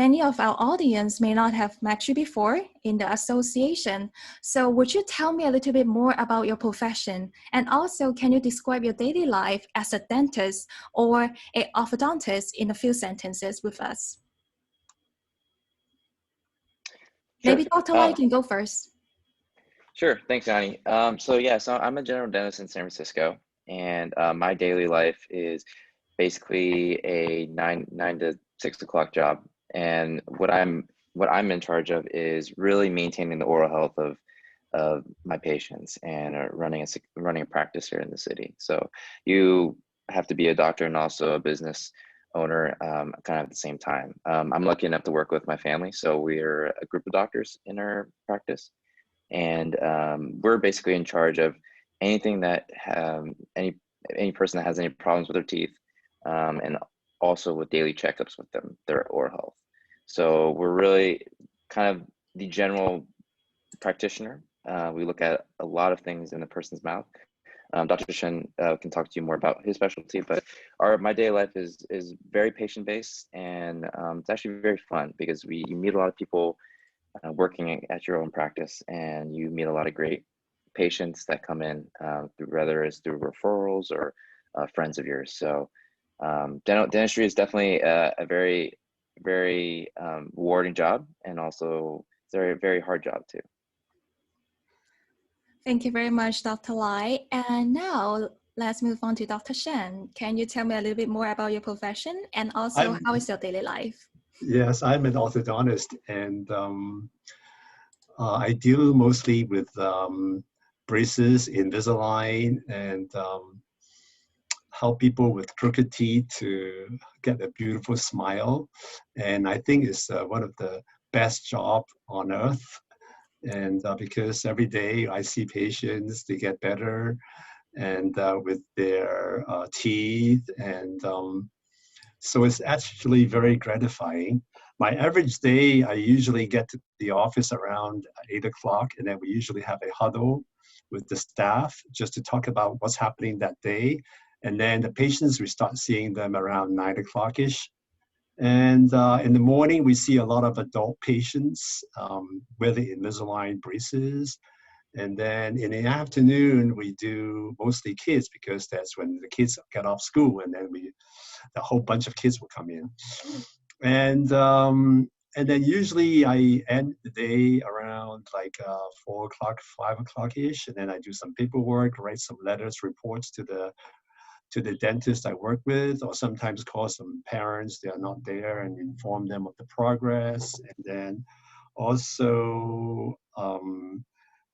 many of our audience may not have met you before in the association. So would you tell me a little bit more about your profession? And also, can you describe your daily life as a dentist or an orthodontist in a few sentences with us? Sure. Maybe Dr. Lai can go first. Sure. Thanks, Yanni. So I'm a general dentist in San Francisco, and my daily life is basically a nine to 6 o'clock job. And what I'm in charge of is really maintaining the oral health of my patients and running a practice here in the city. So you have to be a doctor and also a business owner kind of at the same time. I'm lucky enough to work with my family, so we're a group of doctors in our practice, and we're basically in charge of anything that any person that has any problems with their teeth, and also with daily checkups with them, their oral health. So we're really kind of the general practitioner. We look at a lot of things in the person's mouth. Dr. Shen can talk to you more about his specialty, but my daily life is very patient based, and it's actually very fun because you meet a lot of people working at your own practice, and you meet a lot of great patients that come in whether it's through referrals or friends of yours. So dentistry is definitely a very, very rewarding job, and also it's a very, very hard job too. Thank you very much, Dr. Lai. And now let's move on to Dr. Shen. Can you tell me a little bit more about your profession, and also how is your daily life? Yes, I'm an orthodontist, and I deal mostly with braces, Invisalign, and help people with crooked teeth to get a beautiful smile. And I think it's one of the best job on earth. And because every day I see patients, they get better, and with their teeth, and so it's actually very gratifying. My average day, I usually get to the office around 8 o'clock, and then we usually have a huddle with the staff just to talk about what's happening that day. And then the patients, we start seeing them around 9 o'clock-ish. And in the morning, we see a lot of adult patients with the Invisalign braces. And then in the afternoon, we do mostly kids, because that's when the kids get off school, and then the whole bunch of kids will come in. And then usually I end the day around like 4 o'clock, 5 o'clock-ish, and then I do some paperwork, write some letters, reports to the dentist I work with, or sometimes call some parents, they are not there, and inform them of the progress. And then also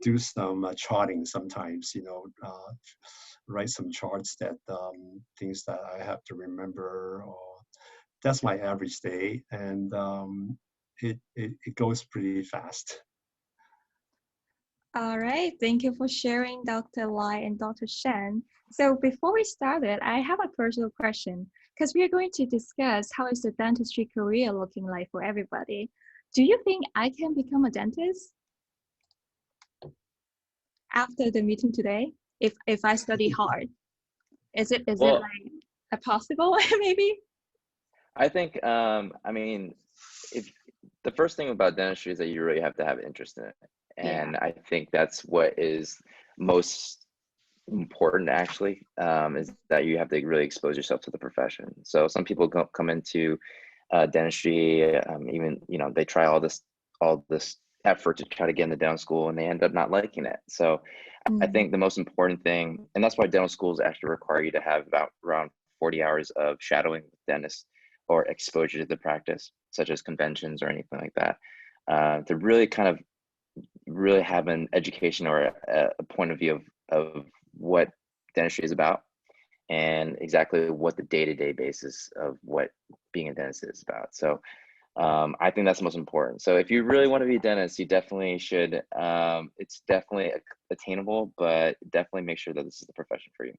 do some charting sometimes, write some charts that things that I have to remember. Or that's my average day, and it goes pretty fast. All right, thank you for sharing, Dr. Lai and Dr. Shen. So before we started, I have a personal question, because we are going to discuss how is the dentistry career looking like for everybody. Do you think I can become a dentist after the meeting today, if I study hard? Is it like a possible maybe? I think I mean, if the first thing about dentistry is that you really have to have interest in it. And yeah. I think that's what is most important, actually, is that you have to really expose yourself to the profession. So some people come into dentistry, even, they try all this effort to try to get into dental school, and they end up not liking it. So I think the most important thing, and that's why dental schools actually require you to have about around 40 hours of shadowing with dentists, or exposure to the practice, such as conventions or anything like that, to really kind of really have an education or a point of view of what dentistry is about, and exactly what the day-to-day basis of what being a dentist is about. So I think that's the most important. So if you really want to be a dentist, you definitely should, it's definitely attainable, but definitely make sure that this is the profession for you.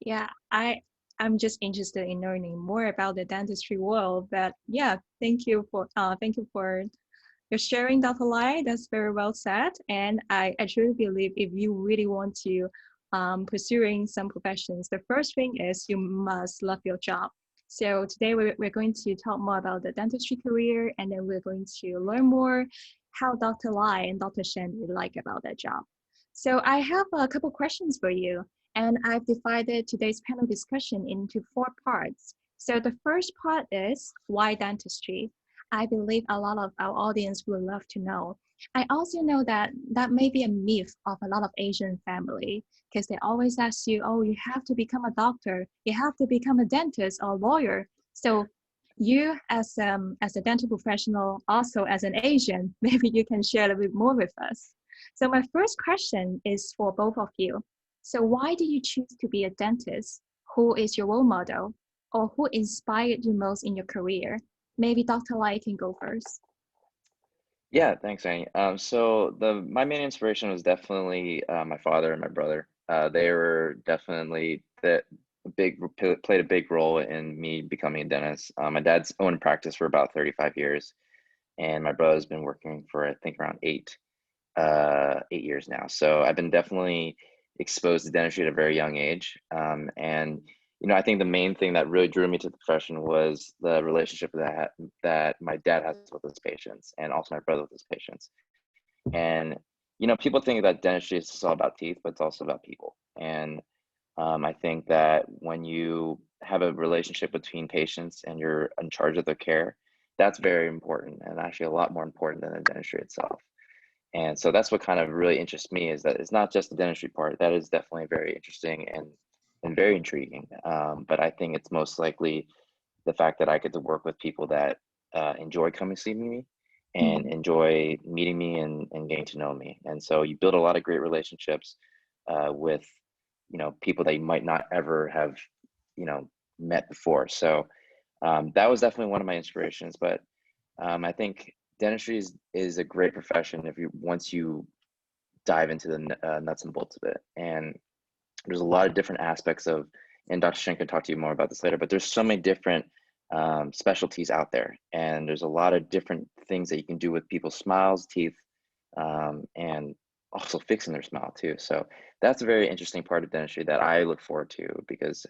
Yeah, I'm just interested in learning more about the dentistry world. But yeah, thank you for your sharing, Dr. Lai. That's very well said. And I truly believe if you really want to pursuing some professions, the first thing is you must love your job. So today we're going to talk more about the dentistry career, and then we're going to learn more how Dr. Lai and Dr. Shen would like about their job. So I have a couple questions for you, and I've divided today's panel discussion into 4 parts. So the first part is why dentistry? I believe a lot of our audience would love to know. I also know that that may be a myth of a lot of Asian family, because they always ask you, oh, you have to become a doctor, you have to become a dentist or a lawyer. So you as a dental professional, also as an Asian, maybe you can share a little bit more with us. So my first question is for both of you. So why did you choose to be a dentist? Who is your role model? Or who inspired you most in your career? Maybe Dr. Lai can go first. Yeah, thanks, Annie. So my main inspiration was definitely my father and my brother. They were definitely played a big role in me becoming a dentist. My dad's owned a practice for about 35 years, and my brother's been working for I think around 8 years now. So I've been definitely exposed to dentistry at a very young age, and I think the main thing that really drew me to the profession was the relationship that my dad has with his patients, and also my brother with his patients. And people think that dentistry is just all about teeth, but it's also about people. And I think that when you have a relationship between patients and you're in charge of their care, that's very important, and actually a lot more important than the dentistry itself. And so that's what kind of really interests me, is that it's not just the dentistry part. That is definitely very interesting and very intriguing. But I think it's most likely the fact that I get to work with people that enjoy coming to see me and enjoy meeting me and getting to know me. And so you build a lot of great relationships with people that you might not ever have met before. So that was definitely one of my inspirations. But I think dentistry is a great profession once you dive into the nuts and bolts of it. And there's a lot of different aspects and Dr. Shen can talk to you more about this later, but there's so many different specialties out there, and there's a lot of different things that you can do with people's smiles, teeth, and also fixing their smile too. So that's a very interesting part of dentistry that I look forward to, because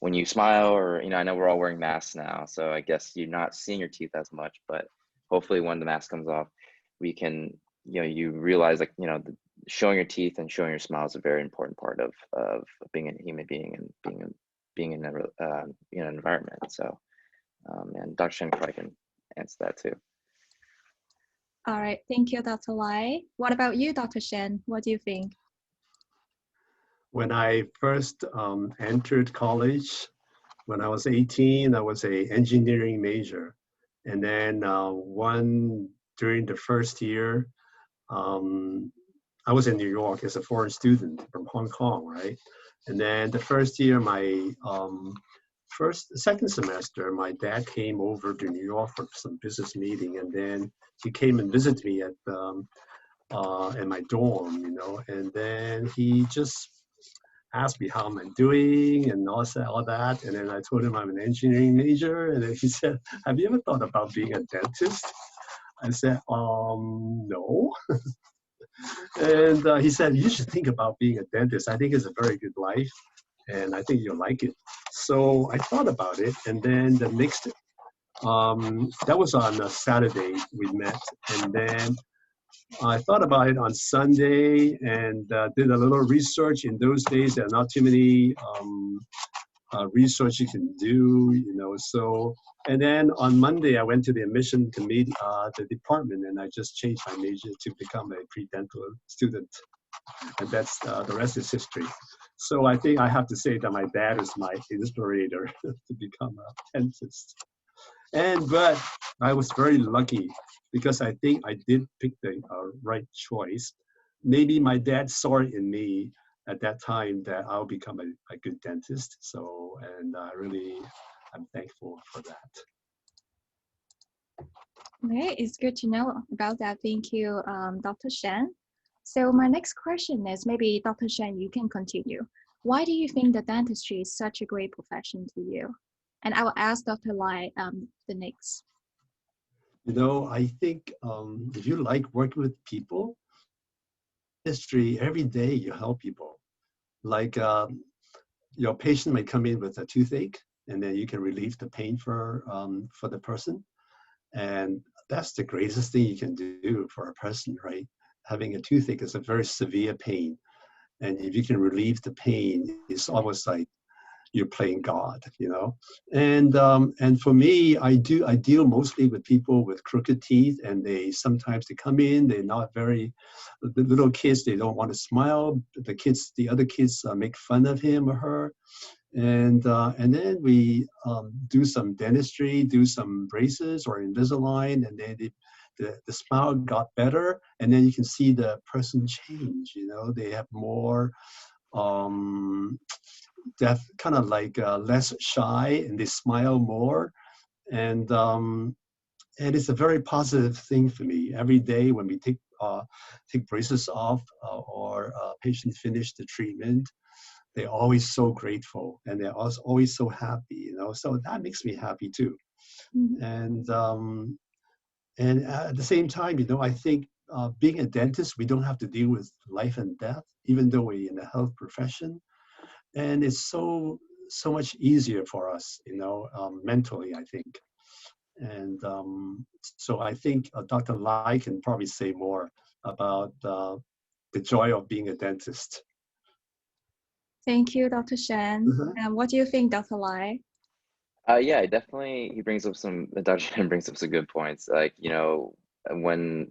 when you smile, or I know we're all wearing masks now, so I guess you're not seeing your teeth as much, but hopefully when the mask comes off, we can you realize, like, showing your teeth and showing your smile is a very important part of being a human being and being in an environment. So and Dr. Shen probably can answer that too. All right, thank you, Dr. Lai. What about you, Dr. Shen? What do you think? When I first entered college, when I was 18, I was an engineering major. And then during the first year, I was in New York as a foreign student from Hong Kong, right? And then the first year, my second semester, my dad came over to New York for some business meeting, and then he came and visited me at my dorm, and then he just asked me how am I doing and all that. And then I told him I'm an engineering major, and then he said, "Have you ever thought about being a dentist?" I said, no. And he said, "You should think about being a dentist. I think it's a very good life, and I think you'll like it." So I thought about it, and then the next, that was on a Saturday we met, and then I thought about it on Sunday and did a little research. In those days, there are not too many research you can do, so. And then on Monday, I went to the admission committee, the department, and I just changed my major to become a pre-dental student. And that's the rest is history. So I think I have to say that my dad is my inspirator to become a dentist. But I was very lucky, because I think I did pick the right choice. Maybe my dad saw it in me at that time that I'll become a good dentist. So, and I'm thankful for that. Okay, it's good to know about that. Thank you, Dr. Shen. So my next question is, maybe Dr. Shen, you can continue. Why do you think that dentistry is such a great profession to you? And I will ask Dr. Lai the next. I think if you like working with people, dentistry, every day you help people. Like your patient may come in with a toothache, and then you can relieve the pain for the person. And that's the greatest thing you can do for a person, right? Having a toothache is a very severe pain. And if you can relieve the pain, it's almost like you're playing God, you know. And for me, I deal mostly with people with crooked teeth, and they sometimes they come in, they're not very, the little kids, they don't want to smile. The other kids make fun of him or her, and then we do some dentistry, do some braces or Invisalign, and then the smile got better, and then you can see the person change. You know, they have more that kind of like less shy, and they smile more, and it's a very positive thing for me. Every day when we take braces off or patients finish the treatment, they're always so grateful, and they're also always so happy, you know. So that makes me happy too. Mhm. And at the same time, you know, I think being a dentist, we don't have to deal with life and death, even though we're in the health profession. And it's so much easier for us, you know, mentally, I think. And so I think Dr. Lai can probably say more about the joy of being a dentist. Thank you, Dr. Shen. Uh-huh. And what do you think, Dr. Lai? Yeah, definitely. He brings up Dr. Shen brings up some good points. Like, you know, when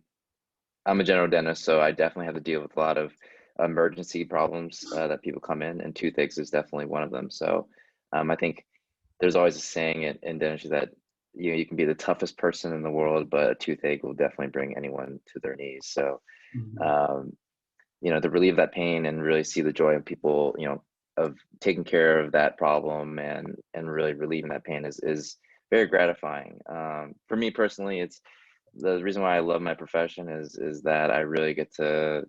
I'm a general dentist, so I definitely have to deal with a lot of emergency problems that people come in, and toothaches is definitely one of them. So I think there's always a saying in dentistry that you can be the toughest person in the world, but a toothache will definitely bring anyone to their knees. So Mhm. um, to relieve that pain and really see the joy of people, of taking care of that problem and really relieving that pain is very gratifying. For me personally, it's the reason why I love my profession is that I really get to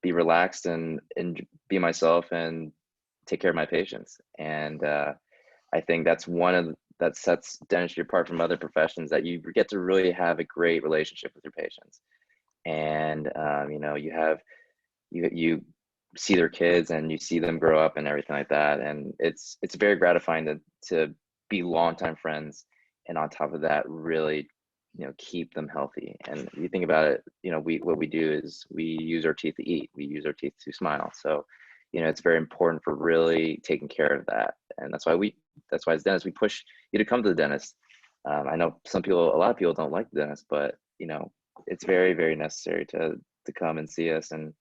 be relaxed and be myself and take care of my patients. And I think that's that sets dentistry apart from other professions, that you get to really have a great relationship with your patients. And you see their kids and you see them grow up and everything like that, and it's very gratifying to be longtime friends, and on top of that, really keep them healthy. And you think about it, what we do is we use our teeth to eat, we use our teeth to smile. So it's very important for really taking care of that. And that's why as dentists we push you to come to the dentist. I know a lot of people don't like the dentist, but it's very, very necessary to come and see us, and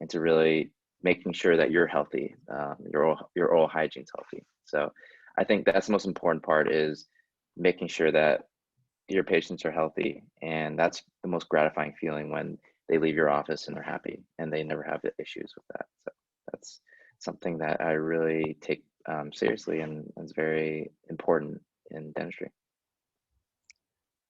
to really making sure that you're healthy, your oral hygiene's healthy. So I think that's the most important part, is making sure that your patients are healthy, and that's the most gratifying feeling, when they leave your office and they're happy and they never have issues with that. So that's something that I really take seriously, and is very important in dentistry.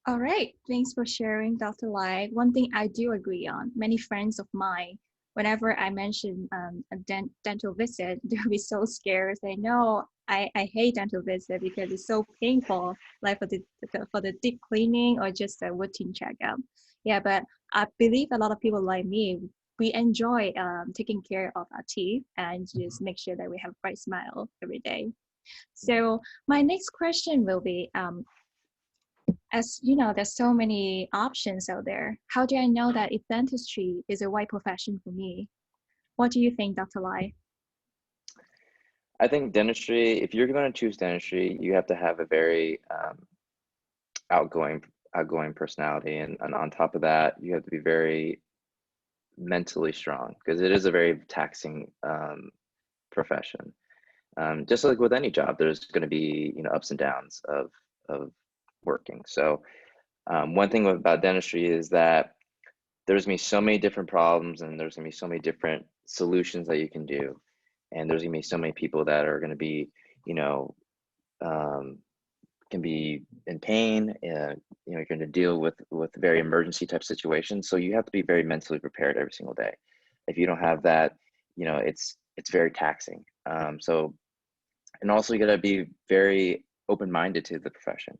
All right, thanks for sharing, Dr. Lai. One thing I do agree on, many friends of mine, whenever I mention a dental visit, they'll be so scared. Say, no, I hate dental visit because it's so painful, like for the deep cleaning or just a routine checkup. Yeah, but I believe a lot of people like me, we enjoy taking care of our teeth and just make sure that we have a bright smile every day. So my next question will be, as you know, there's so many options out there. How do I know that if dentistry is a right profession for me? What do you think, Dr. Lai? I think dentistry, if you're going to choose dentistry, you have to have a very outgoing personality, and on top of that, you have to be very mentally strong, because it is a very taxing profession. Just like with any job, there's going to be ups and downs of working. So one thing about dentistry is that there's gonna be so many different problems, and there's gonna be so many different solutions that you can do, and there's gonna be so many people that are gonna be, you know, um, can be in pain. You're going to deal with very emergency type situations, so you have to be very mentally prepared every single day. If you don't have that, it's very taxing. And also you got to be very open-minded to the profession.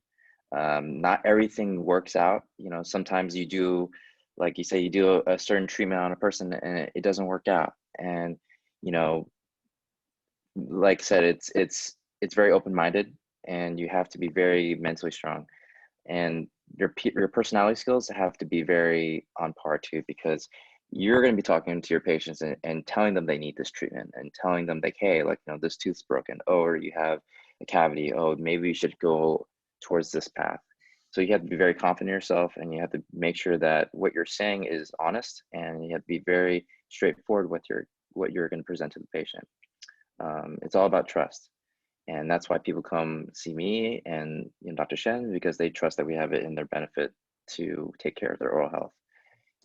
Not everything works out. Sometimes you do, like you say, you do a certain treatment on a person and it doesn't work out. And, like I said, it's it's very open-minded, and you have to be very mentally strong, and your personality skills have to be very on par too, because you're going to be talking to your patients and telling them they need this treatment, and telling them like, hey, like, you know, this tooth's broken, oh, or you have a cavity, oh, maybe you should go towards this path. So you have to be very confident in yourself, and you have to make sure that what you're saying is honest, and you have to be very straightforward with what you're going to present to the patient. It's all about trust. And that's why people come see me and, you know, Dr. Shen, because they trust that we have it in their benefit to take care of their oral health.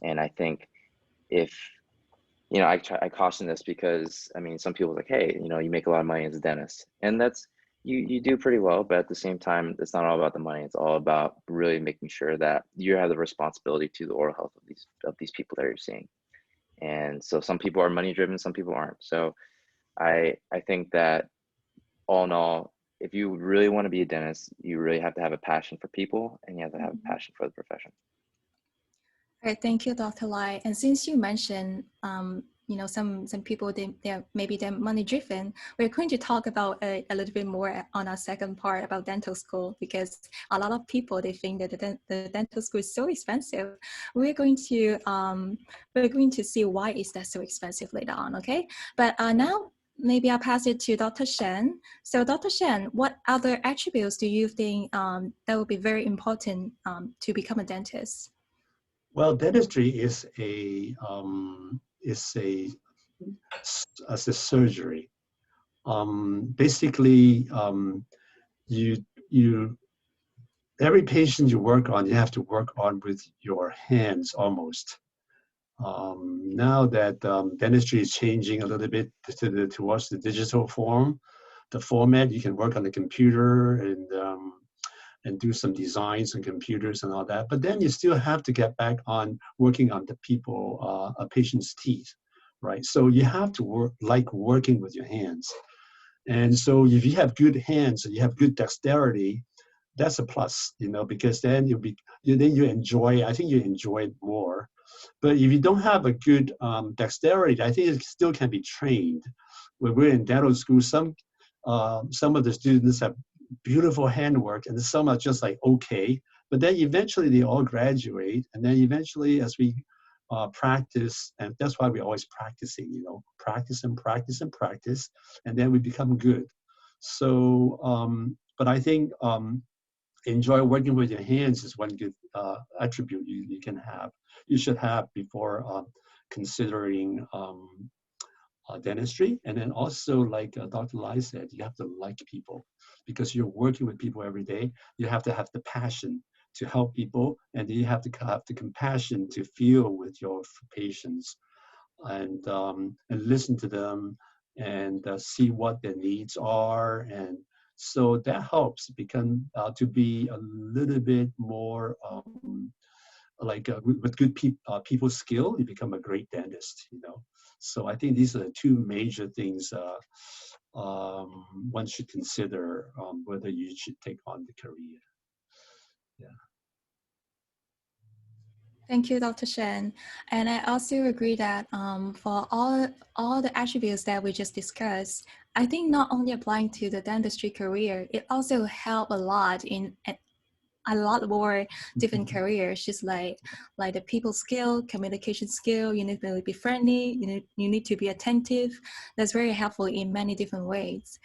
And I think if, you know, I caution this because, I mean, some people are like, hey, you know, you make a lot of money as a dentist, and that's, you do pretty well, but at the same time, it's not all about the money. It's all about really making sure that you have the responsibility to the oral health of these people that you're seeing. And so some people are money driven, some people aren't. So I think that all in all, if you really want to be a dentist, you really have to have a passion for people, and you have to have a passion for the profession. Great, thank you, Dr. Lai. And since you mentioned, you know, some people, they're money driven, we're going to talk about a little bit more on our second part about dental school, because a lot of people, they think that the dental school is so expensive. We're going to see why is that so expensive later on, okay? But now, maybe I'll pass it to Dr. Shen. So Dr. Shen, what other attributes do you think that would be very important to become a dentist? Well, dentistry is as a surgery. Basically, you every patient you work on, you have to work on with your hands almost. Now that dentistry is changing a little bit towards the digital form, the format, you can work on the computer and do some designs on computers and all that. But then you still have to get back on working on the a patient's teeth, right? So you have to like working with your hands. And so if you have good hands and you have good dexterity, that's a plus, you know, because then you enjoy, I think you enjoy it more. But if you don't have a good dexterity, I think it still can be trained. When we're in dental school, some of the students have beautiful handwork, and some are just like okay. But then eventually they all graduate, and then eventually as we practice, and that's why we're always practicing, you know, practice and practice and practice, and then we become good. So, but I think enjoy working with your hands is one good attribute you can have. You should have before considering dentistry. And then also, like Dr. Lai said, you have to like people, because you're working with people every day. You have to have the passion to help people, and you have to have the compassion to feel with your patients and listen to them and see what their needs are. And so that helps become to be a little bit more with good people skill, you become a great dentist, you know. So I think these are the two major things one should consider whether you should take on the career. Yeah. Thank you, Dr. Shen. And I also agree that for all the attributes that we just discussed, I think not only applying to the dentistry career, it also helped a lot in a lot more different careers, just like the people skill, communication skill. You need to be friendly. You need to be attentive. That's very helpful in many different ways.